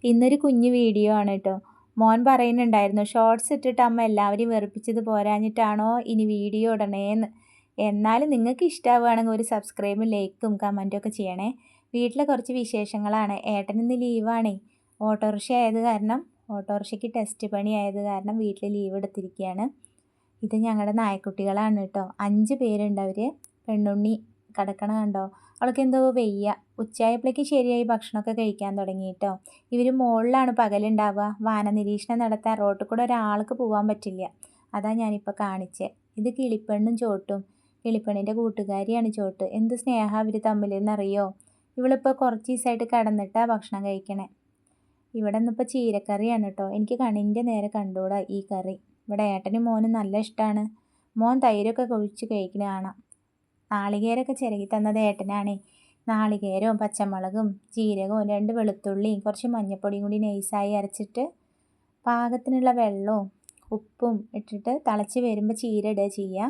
ഇന്നൊരു കുഞ്ഞു വീഡിയോ ആണ് കേട്ടോ. മോൻ പറയുന്നുണ്ടായിരുന്നു ഷോർട്സ് ഇട്ടിട്ട് അമ്മ എല്ലാവരെയും വെറുപ്പിച്ചത് പോരാഞ്ഞിട്ടാണോ ഇനി വീഡിയോ ഇടണേന്ന്. എന്നാലും നിങ്ങൾക്ക് ഇഷ്ടമാവുകയാണെങ്കിൽ ഒരു സബ്സ്ക്രൈബും ലൈക്കും കമൻറ്റും ഒക്കെ ചെയ്യണേ. വീട്ടിലെ കുറച്ച് വിശേഷങ്ങളാണ്. ഏട്ടനിന്ന് ലീവാണേ. ഓട്ടോറിക്ഷ ആയത് കാരണം ഓട്ടോറിക്ഷയ്ക്ക് ടെസ്റ്റ് പണി ആയത് കാരണം വീട്ടിൽ ലീവ് എടുത്തിരിക്കുകയാണ്. ഇത് ഞങ്ങളുടെ നായക്കുട്ടികളാണ് കേട്ടോ. 5 പേരുണ്ട്. അവർ പെണ്ണുണ്ണി കിടക്കണ കണ്ടോ. അവൾക്ക് എന്തോ വയ്യ. ഉച്ചയായപ്പോഴേക്ക് ശരിയായി ഭക്ഷണമൊക്കെ കഴിക്കാൻ തുടങ്ങി കേട്ടോ. ഇവർ മുകളിലാണ് പകലുണ്ടാവുക. വാനനിരീക്ഷണം നടത്താൻ റോട്ടിൽ കൂടെ ഒരാൾക്ക് പോകാൻ പറ്റില്ല. അതാ ഞാനിപ്പോൾ കാണിച്ചത്. ഇത് കിളിപ്പെണ്ണും ചോട്ടും. കിളിപ്പെണ്ണിൻ്റെ കൂട്ടുകാരിയാണ് ചോട്ട്. എന്ത് സ്നേഹം അവർ തമ്മിലെന്നറിയോ. ഇവളിപ്പോൾ കുറച്ച് ദിവസമായിട്ട് കിടന്നിട്ടാണ് ഭക്ഷണം കഴിക്കണേ. ഇവിടെ നിന്നിപ്പോൾ ചീരക്കറിയാണ് കേട്ടോ. എനിക്ക് കണ്ണിൻ്റെ നേരെ കണ്ടുകൂടാ ഈ കറി. ഇവിടെ ഏട്ടനും മോനും നല്ല ഇഷ്ടമാണ്. മോൻ തൈരൊക്കെ ഒഴിച്ച് കഴിക്കുന്ന കാണാം. നാളികേരമൊക്കെ ചിരകി തന്നത് ഏട്ടനാണേ. നാളികേരവും പച്ചമുളകും ജീരകവും 2 വെളുത്തുള്ളിയും കുറച്ച് മഞ്ഞൾപ്പൊടിയും കൂടി നൈസായി അരച്ചിട്ട് പാകത്തിനുള്ള വെള്ളവും ഉപ്പും ഇട്ടിട്ട് തിളച്ച് വരുമ്പോൾ ചീര ഇടുക ചെയ്യുക.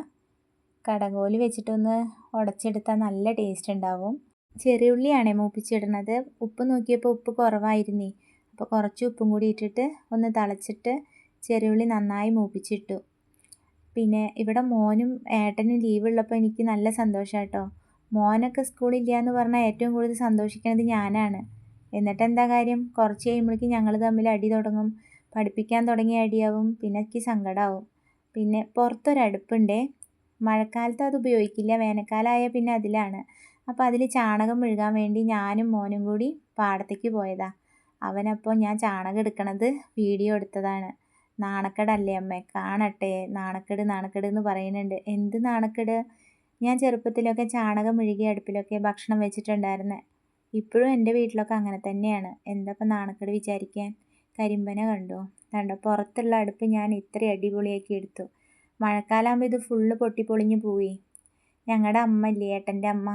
കടകോല് വെച്ചിട്ടൊന്ന് ഉടച്ചെടുത്താൽ നല്ല ടേസ്റ്റ് ഉണ്ടാവും. ചെറിയുള്ളിയാണേ മൂപ്പിച്ചിടുന്നത്. ഉപ്പ് നോക്കിയപ്പോൾ ഉപ്പ് കുറവായിരുന്നേ. അപ്പോൾ കുറച്ച് ഉപ്പും കൂടി ഇട്ടിട്ട് ഒന്ന് തിളച്ചിട്ട് ചെറിയുള്ളി നന്നായി മൂപ്പിച്ചിട്ടു. പിന്നെ ഇവിടെ മോനും ഏട്ടനും ലീവുള്ളപ്പോൾ എനിക്ക് നല്ല സന്തോഷമാണ് കേട്ടോ. മോനൊക്കെ സ്കൂളില്ല എന്ന് പറഞ്ഞാൽ ഏറ്റവും കൂടുതൽ സന്തോഷിക്കുന്നത് ഞാനാണ്. എന്നിട്ട് എന്താ കാര്യം, കുറച്ച് കഴിയുമ്പോഴേക്കും ഞങ്ങൾ തമ്മിൽ അടി തുടങ്ങും. പഠിപ്പിക്കാൻ തുടങ്ങിയ അടിയാവും. പിന്നെ എനിക്ക് സങ്കടമാവും. പിന്നെ പുറത്തൊരടുപ്പുണ്ടേ. മഴക്കാലത്ത് അത് ഉപയോഗിക്കില്ല. വേനൽക്കാലമായ പിന്നെ അതിലാണ്. അപ്പോൾ അതിൽ ചാണകം മെഴുകാൻ വേണ്ടി ഞാനും മോനും കൂടി പാടത്തേക്ക് പോയതാ. അവനപ്പോൾ ഞാൻ ചാണകം എടുക്കണത് വീഡിയോ എടുത്തതാണ്. നാണക്കേടല്ലേ അമ്മേ, കാണട്ടെ. നാണക്കേട് നാണക്കേട് എന്ന് പറയുന്നുണ്ട്. എന്ത് നാണക്കേട്? ഞാൻ ചെറുപ്പത്തിലൊക്കെ ചാണകം മെഴുകിയ അടുപ്പിലൊക്കെ ഭക്ഷണം വെച്ചിട്ടുണ്ടായിരുന്നത്. ഇപ്പോഴും എൻ്റെ വീട്ടിലൊക്കെ അങ്ങനെ തന്നെയാണ്. എന്താ നാണക്കേട് വിചാരിക്കാൻ. കരിമ്പന കണ്ടോ. പുറത്തുള്ള അടുപ്പ് ഞാൻ ഇത്ര അടിപൊളിയാക്കി എടുത്തു. മഴക്കാലമാകുമ്പോൾ ഇത് ഫുള്ള് പൊട്ടിപ്പൊളിഞ്ഞ് പോയി. ഞങ്ങളുടെ അമ്മ ഇല്ലേ, ഏട്ടൻ്റെ അമ്മ,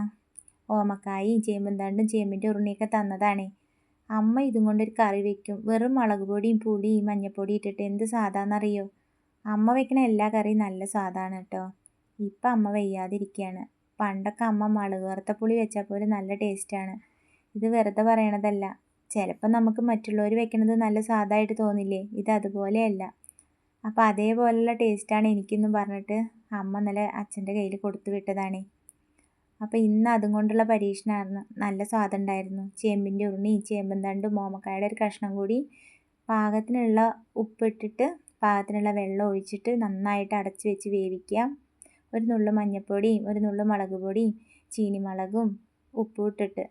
ഓമക്കായും ചേമ്പുംതണ്ടും ചേമ്പിൻ്റെ ഉരുണിയൊക്കെ തന്നതാണേ. അമ്മ ഇതും കൊണ്ടൊരു കറി വെക്കും. വെറും മുളക് പൊടിയും പുളിയും മഞ്ഞൾപ്പൊടി ഇട്ടിട്ട്. എന്ത് സ്വാദാണെന്നറിയോ. അമ്മ വെക്കണ എല്ലാ കറിയും നല്ല സ്വാദാണ് കേട്ടോ. ഇപ്പം അമ്മ വയ്യാതിരിക്കുകയാണ്. പണ്ടൊക്കെ അമ്മ മുളക് വറുത്ത പുളി വെച്ചാൽ പോലും നല്ല ടേസ്റ്റാണ്. ഇത് വെറുതെ പറയണതല്ല. ചിലപ്പോൾ നമുക്ക് മറ്റുള്ളവർ വെക്കണത് നല്ല സ്വാദായിട്ട് തോന്നില്ലേ. ഇത് അതുപോലെയല്ല. അപ്പോൾ അതേപോലെയുള്ള ടേസ്റ്റാണ് എനിക്കെന്നും പറഞ്ഞിട്ട് അമ്മ ഇന്നലെ അച്ഛൻ്റെ കയ്യിൽ കൊടുത്തു വിട്ടതാണേ. അപ്പോൾ ഇന്ന് അതും കൊണ്ടുള്ള പരീക്ഷണമായിരുന്നു. നല്ല സ്വാദുണ്ടായിരുന്നു. ചേമ്പിൻ്റെ ഉരുണിയും ചേമ്പുംതണ്ടും ഓമക്കായുടെ ഒരു കഷ്ണം കൂടി പാകത്തിനുള്ള ഉപ്പിട്ടിട്ട് പാകത്തിനുള്ള വെള്ളം ഒഴിച്ചിട്ട് നന്നായിട്ട് അടച്ച് വെച്ച് വേവിക്കുക. ഒരു നുള്ളു മഞ്ഞൾപ്പൊടിയും ഒരു നുള്ളു മുളക് പൊടിയും ചീനിമുളകും ഉപ്പും ഇട്ടിട്ട്.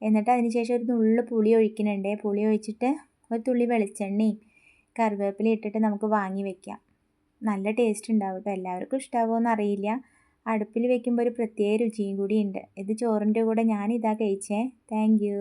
എന്നിട്ട് അതിന് ശേഷം ഒരു നുള്ളു പുളി ഒഴിക്കുന്നുണ്ട്. പുളി ഒഴിച്ചിട്ട് ഒരു തുള്ളി വെളിച്ചെണ്ണയും കറിവേപ്പില ഇട്ടിട്ട് നമുക്ക് വാങ്ങി വെക്കാം. നല്ല ടേസ്റ്റ് ഉണ്ടാവും കേട്ടോ. എല്ലാവർക്കും ഇഷ്ടാവുമോ എന്നറിയില്ല. അടുപ്പിൽ വെക്കുമ്പോൾ ഒരു പ്രത്യേക രുചിയും കൂടിയുണ്ട്. ഇത് ചോറിൻ്റെ കൂടെ ഞാനിതാ കഴിച്ചേ. Thank you.